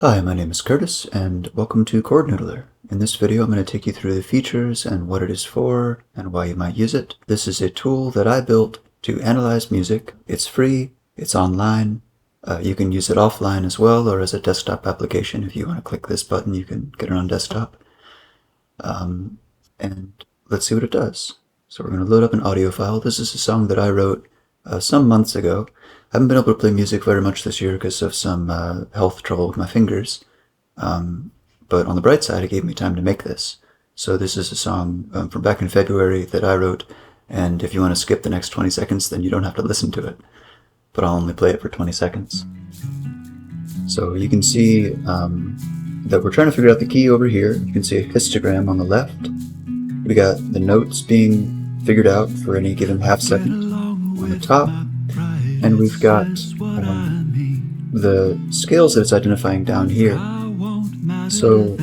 Hi, my name is Curtis, and welcome to Chord Noodler. In this video, I'm going to take you through the features and what it is for and why you might use it. This is a tool that I built to analyze music. It's free, it's online. You can use it offline as well, or as a desktop application. If you want to click this button, you can get it on desktop. And let's see what it does. So we're going to load up an audio file. This is a song that I wrote some months ago. I haven't been able to play music very much this year because of some health trouble with my fingers. But on the bright side, it gave me time to make this. So this is a song from back in February that I wrote, and if you want to skip the next 20 seconds, then you don't have to listen to it. But I'll only play it for 20 seconds. So you can see that we're trying to figure out the key over here. You can see a histogram on the left. We got the notes being figured out for any given half second on the top. And we've got the scales that it's identifying down here. So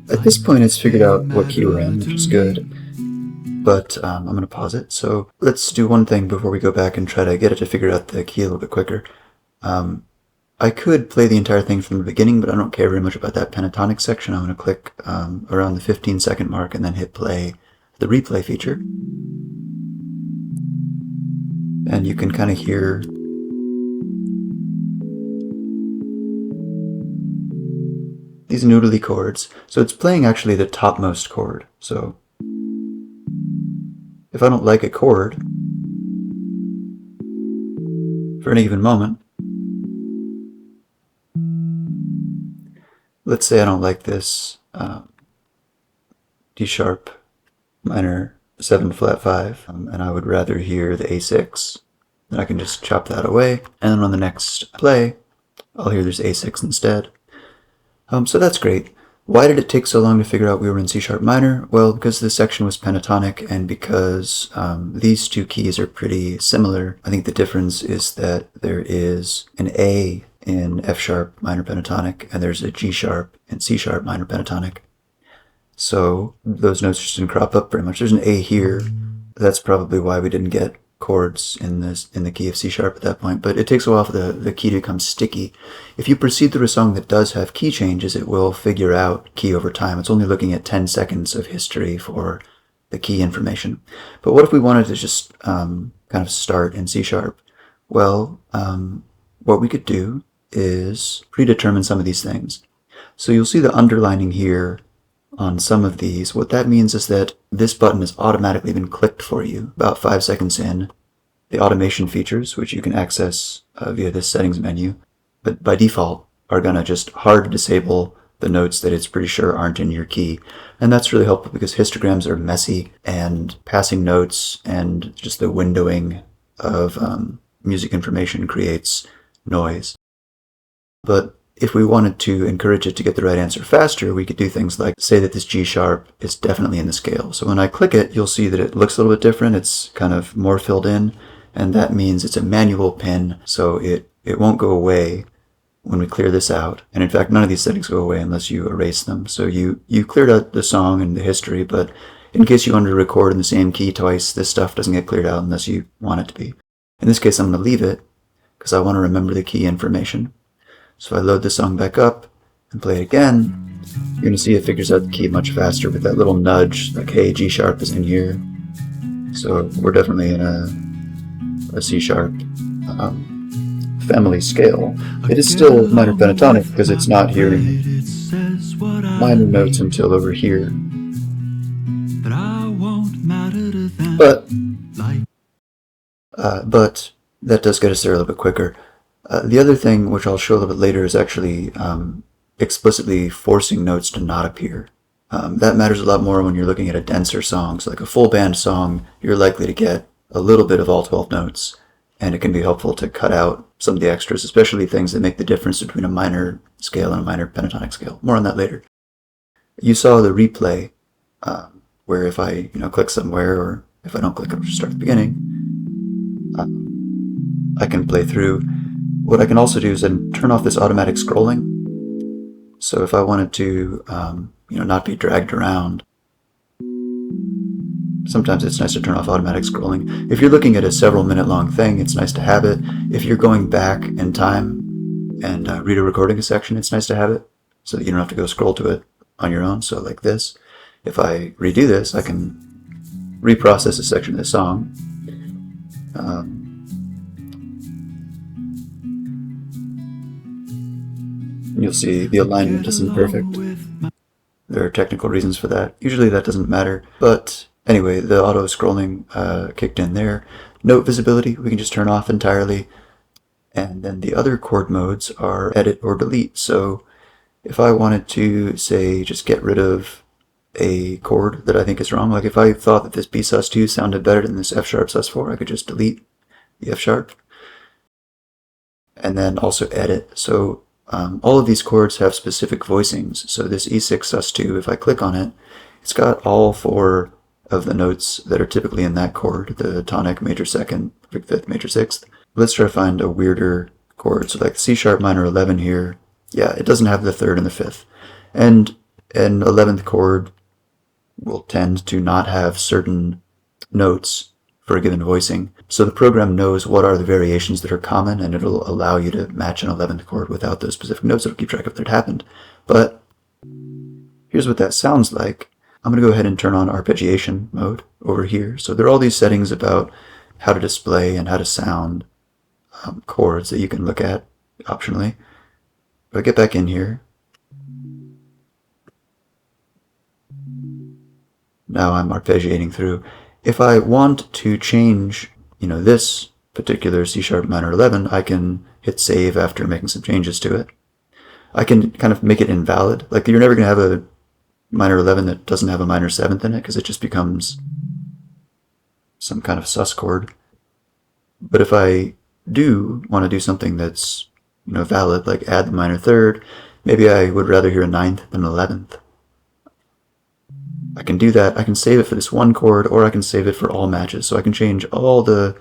at this point it's figured out what key we're in, which is good. But I'm going to pause it. So let's do one thing before we go back and try to get it to figure out the key a little bit quicker. I could play the entire thing from the beginning, but I don't care very much about that pentatonic section. I'm going to click around the 15-second mark and then hit play, the replay feature. And you can kind of hear these noodly chords. So it's playing actually the topmost chord. So if I don't like a chord for any given moment, let's say I don't like this D sharp minor 7 flat 5, and I would rather hear the A6, then I can just chop that away, and then on the next play, I'll hear this A6 instead. So that's great. Why did it take so long to figure out we were in C sharp minor? Well, because this section was pentatonic, and because these two keys are pretty similar. I think the difference is that there is an A in F sharp minor pentatonic, and there's a G sharp in C sharp minor pentatonic. So those notes just didn't crop up very much. There's an A here. That's probably why we didn't get chords in the key of C sharp at that point. But it takes a while for the key to become sticky. If you proceed through a song that does have key changes, it will figure out key over time. It's only looking at 10 seconds of history for the key information. But what if we wanted to just kind of start in C sharp? Well, what we could do is predetermine some of these things. So you'll see the underlining here on some of these. What that means is that this button has automatically been clicked for you about 5 seconds in. The automation features, which you can access via this settings menu, but by default are going to just hard disable the notes that it's pretty sure aren't in your key. And that's really helpful because histograms are messy, and passing notes and just the windowing of music information creates noise. But if we wanted to encourage it to get the right answer faster, we could do things like say that this G sharp is definitely in the scale. So when I click it, you'll see that it looks a little bit different. It's kind of more filled in, and that means it's a manual pin, so it won't go away when we clear this out. And in fact, none of these settings go away unless you erase them. So you cleared out the song and the history, but in case you want to record in the same key twice, this stuff doesn't get cleared out unless you want it to be. In this case, I'm going to leave it because I want to remember the key information. So if I load the song back up and play it again, you're going to see it figures out the key much faster with that little nudge, like, hey, G sharp is in here. So we're definitely in a C sharp family scale. It is still minor pentatonic because it's not hearing minor notes until over here. But that does get us there a little bit quicker. The other thing, which I'll show a little bit later, is actually explicitly forcing notes to not appear. That matters a lot more when you're looking at a denser song. So like a full band song, you're likely to get a little bit of all 12 notes, and it can be helpful to cut out some of the extras, especially things that make the difference between a minor scale and a minor pentatonic scale. More on that later. You saw the replay, where if I click somewhere, or if I don't click, it'll just start at the beginning. I can play through. What I can also do is then turn off this automatic scrolling. So if I wanted to, not be dragged around, sometimes it's nice to turn off automatic scrolling. If you're looking at a several minute long thing, it's nice to have it. If you're going back in time and read a recording section, it's nice to have it so that you don't have to go scroll to it on your own. So like this, if I redo this, I can reprocess a section of the song. You'll see the alignment isn't perfect. There are technical reasons for that. Usually that doesn't matter, but anyway, the auto scrolling kicked in there. Note visibility, we can just turn off entirely. And then the other chord modes are edit or delete. So if I wanted to, say, just get rid of a chord that I think is wrong, like if I thought that this B sus2 sounded better than this F sharp sus4, I could just delete the F sharp. And then also edit. So all of these chords have specific voicings. So this E6 sus2, if I click on it, it's got all 4 of the notes that are typically in that chord, the tonic, major second, fifth, major sixth. Let's try to find a weirder chord. So like C sharp minor 11 here, yeah, it doesn't have the third and the fifth. And an 11th chord will tend to not have certain notes for a given voicing. So the program knows what are the variations that are common, and it'll allow you to match an 11th chord without those specific notes. It'll keep track of that it happened. But here's what that sounds like. I'm going to go ahead and turn on arpeggiation mode over here. So there are all these settings about how to display and how to sound chords that you can look at optionally. But I get back in here. Now I'm arpeggiating through. If I want to change, this particular C sharp minor 11, I can hit save after making some changes to it. I can kind of make it invalid. Like you're never going to have a minor 11 that doesn't have a minor 7th in it, because it just becomes some kind of sus chord. But if I do want to do something that's valid, like add the minor 3rd, maybe I would rather hear a 9th than an 11th. I can do that. I can save it for this one chord, or I can save it for all matches. So I can change all the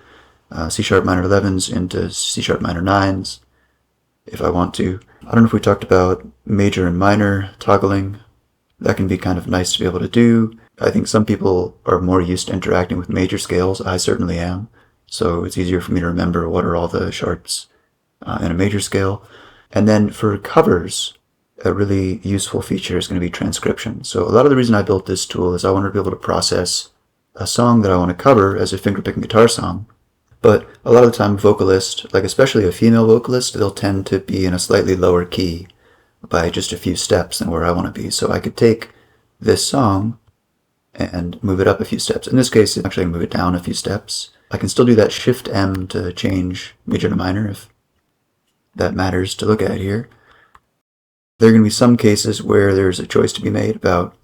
C sharp minor 11s into C sharp minor 9s if I want to. I don't know if we talked about major and minor toggling. That can be kind of nice to be able to do. I think some people are more used to interacting with major scales. I certainly am. So it's easier for me to remember what are all the sharps in a major scale. And then for covers, a really useful feature is going to be transcription. So a lot of the reason I built this tool is I wanted to be able to process a song that I want to cover as a finger-picking guitar song. But a lot of the time, vocalists, like especially a female vocalist, they'll tend to be in a slightly lower key by just a few steps than where I want to be. So I could take this song and move it up a few steps. In this case, actually move it down a few steps. I can still do that Shift M to change major to minor if that matters to look at here. There are going to be some cases where there's a choice to be made about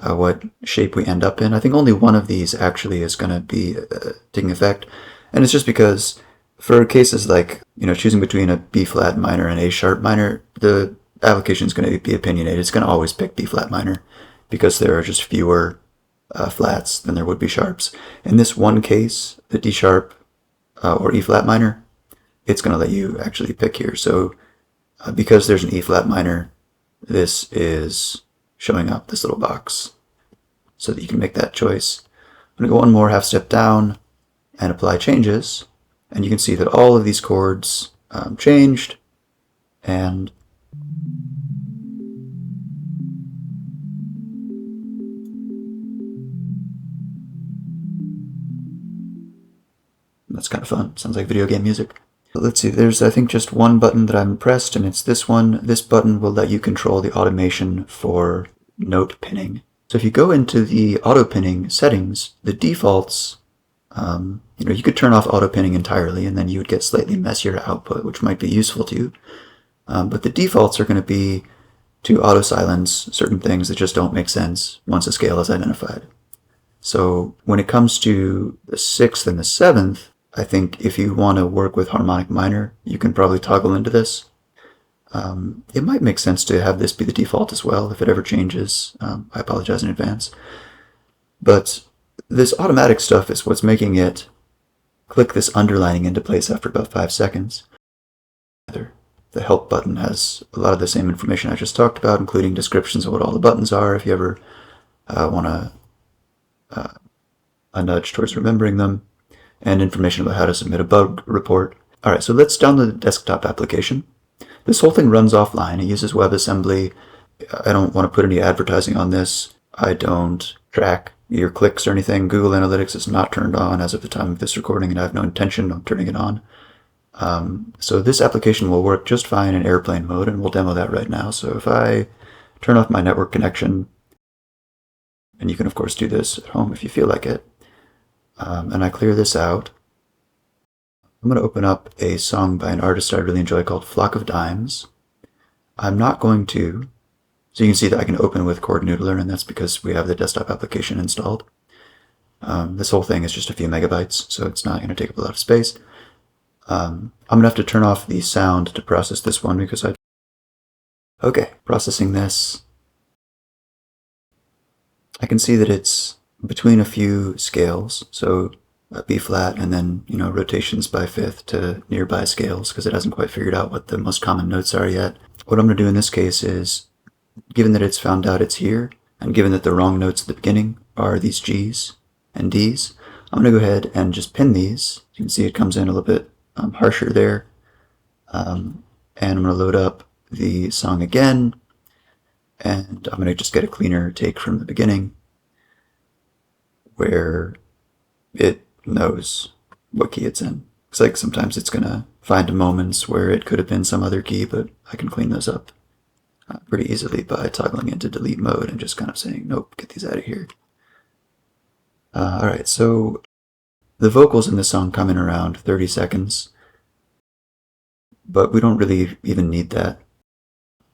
what shape we end up in. I think only one of these actually is going to be taking effect. And it's just because for cases like, choosing between a B flat minor and A sharp minor, the application is going to be opinionated. It's going to always pick B flat minor because there are just fewer flats than there would be sharps. In this one case, the D sharp or E flat minor, it's going to let you actually pick here. So because there's an E flat minor, this is showing up this little box so that you can make that choice. I'm going to go one more half step down and apply changes, and you can see that all of these chords changed, and that's kind of fun. Sounds like video game music. Let's see, there's I think just one button that I'm pressed, and it's this one. This button will let you control the automation for note pinning. So if you go into the auto pinning settings, the defaults, you could turn off auto pinning entirely, and then you would get slightly messier output, which might be useful to you. But the defaults are going to be to auto silence certain things that just don't make sense once a scale is identified. So when it comes to the 6th and the 7th, I think if you want to work with harmonic minor, you can probably toggle into this. It might make sense to have this be the default as well if it ever changes. I apologize in advance. But this automatic stuff is what's making it click this underlining into place after about 5 seconds. The help button has a lot of the same information I just talked about, including descriptions of what all the buttons are if you ever want a nudge towards remembering them, and information about how to submit a bug report. Alright, so let's download the desktop application. This whole thing runs offline. It uses WebAssembly. I don't want to put any advertising on this. I don't track your clicks or anything. Google Analytics is not turned on as of the time of this recording, and I have no intention of turning it on. So this application will work just fine in airplane mode, and we'll demo that right now. So if I turn off my network connection, and you can of course do this at home if you feel like it, and I clear this out, I'm going to open up a song by an artist I really enjoy called Flock of Dimes. I'm not going to, so you can see that I can open with Chord Noodler, and that's because we have the desktop application installed. This whole thing is just a few megabytes, so it's not going to take up a lot of space. I'm going to have to turn off the sound to process this one because Okay, processing this. I can see that it's between a few scales, so a B flat and then, rotations by fifth to nearby scales because it hasn't quite figured out what the most common notes are yet. What I'm going to do in this case is, given that it's found out it's here, and given that the wrong notes at the beginning are these G's and D's, I'm going to go ahead and just pin these. You can see it comes in a little bit harsher there. And I'm going to load up the song again, and I'm going to just get a cleaner take from the beginning where it knows what key it's in. It's like sometimes it's going to find moments where it could have been some other key, but I can clean those up pretty easily by toggling into delete mode and just kind of saying, nope, get these out of here. Alright, so the vocals in this song come in around 30 seconds, but we don't really even need that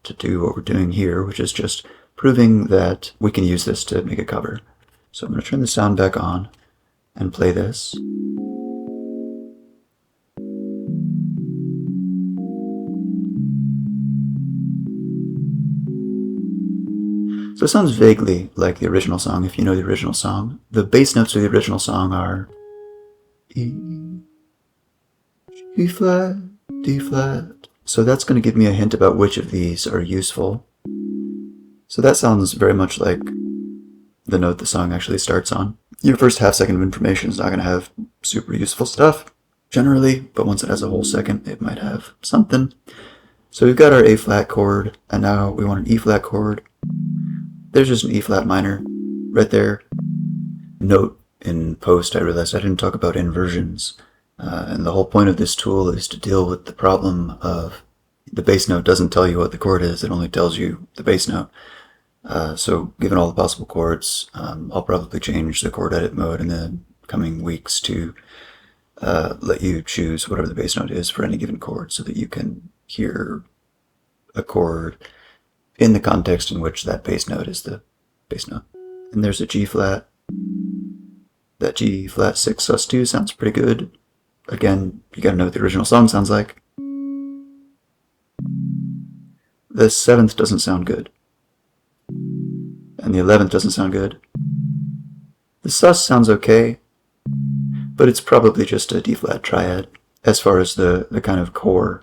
to do what we're doing here, which is just proving that we can use this to make a cover. So I'm going to turn the sound back on and play this. So it sounds vaguely like the original song if you know the original song. The bass notes of the original song are E, G flat, D flat. So that's going to give me a hint about which of these are useful. So that sounds very much like the note the song actually starts on. Your first half second of information is not going to have super useful stuff, generally, but once it has a whole second, it might have something. So we've got our A flat chord, and now we want an E flat chord. There's just an E flat minor right there. Note in post, I realized I didn't talk about inversions. And the whole point of this tool is to deal with the problem of the bass note doesn't tell you what the chord is, it only tells you the bass note. So given all the possible chords, I'll probably change the chord edit mode in the coming weeks to let you choose whatever the bass note is for any given chord so that you can hear a chord in the context in which that bass note is the bass note. And there's a G flat. That G flat 6 sus2 sounds pretty good. Again, you gotta know what the original song sounds like. The 7th doesn't sound good. And the 11th doesn't sound good. The sus sounds okay, but it's probably just a D flat triad as far as the kind of core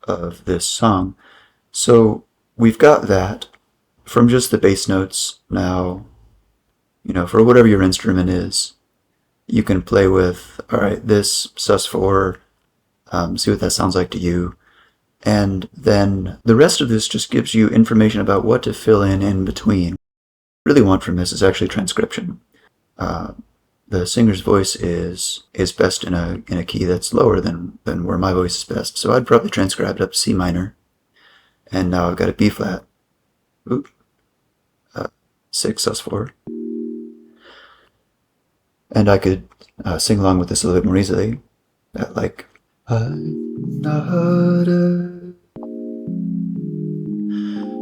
of this song. So we've got that from just the bass notes. Now, for whatever your instrument is, you can play with, alright, this sus4, see what that sounds like to you. And then the rest of this just gives you information about what to fill in between. What I really want from this is actually transcription. The singer's voice is best in a key that's lower than where my voice is best. So I'd probably transcribe it up to C minor. And now I've got a B flat. Oop. 6 sus4. And I could sing along with this a little bit more easily. Like, I'm not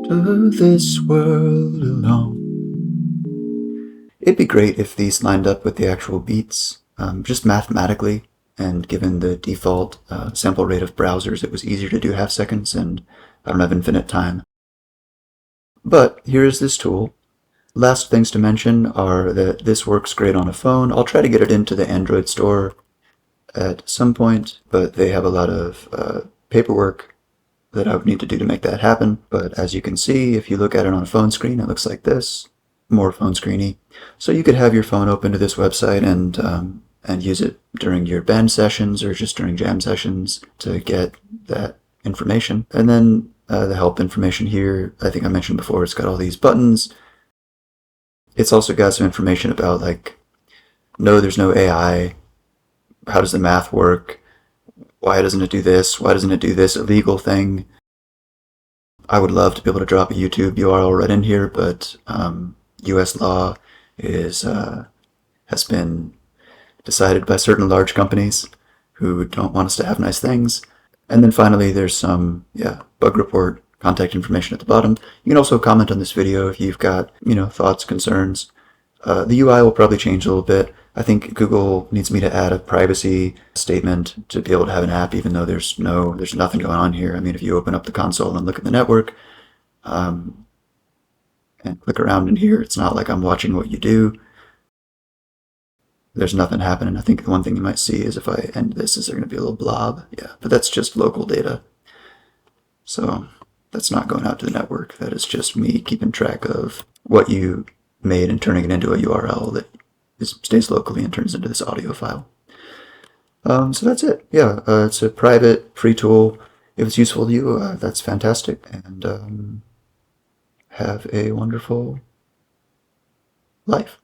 to this world alone. It'd be great if these lined up with the actual beats, just mathematically, and given the default sample rate of browsers, it was easier to do half seconds, and I don't have infinite time. But here's this tool. Last things to mention are that this works great on a phone. I'll try to get it into the Android store at some point, but they have a lot of paperwork that I would need to do to make that happen. But as you can see, if you look at it on a phone screen, it looks like this, more phone screeny. So you could have your phone open to this website and use it during your band sessions or just during jam sessions to get that information. And then the help information here, I think I mentioned before, it's got all these buttons. It's also got some information about, like, no, there's no AI. How does the math work? Why doesn't it do this? Why doesn't it do this illegal thing? I would love to be able to drop a YouTube URL right in here, but US law has been decided by certain large companies who don't want us to have nice things. And then finally, there's some, bug report, contact information at the bottom. You can also comment on this video if you've got, thoughts, concerns. The UI will probably change a little bit. I think Google needs me to add a privacy statement to be able to have an app, even though there's nothing going on here. I mean, if you open up the console and look at the network, and click around in here, it's not like I'm watching what you do. There's nothing happening. I think the one thing you might see is if I end this, is there going to be a little blob? Yeah, but that's just local data. So that's not going out to the network. That is just me keeping track of what you made and turning it into a URL that stays locally and turns into this audio file. So that's it. Yeah, it's a private, free tool. If it's useful to you, that's fantastic. And have a wonderful life.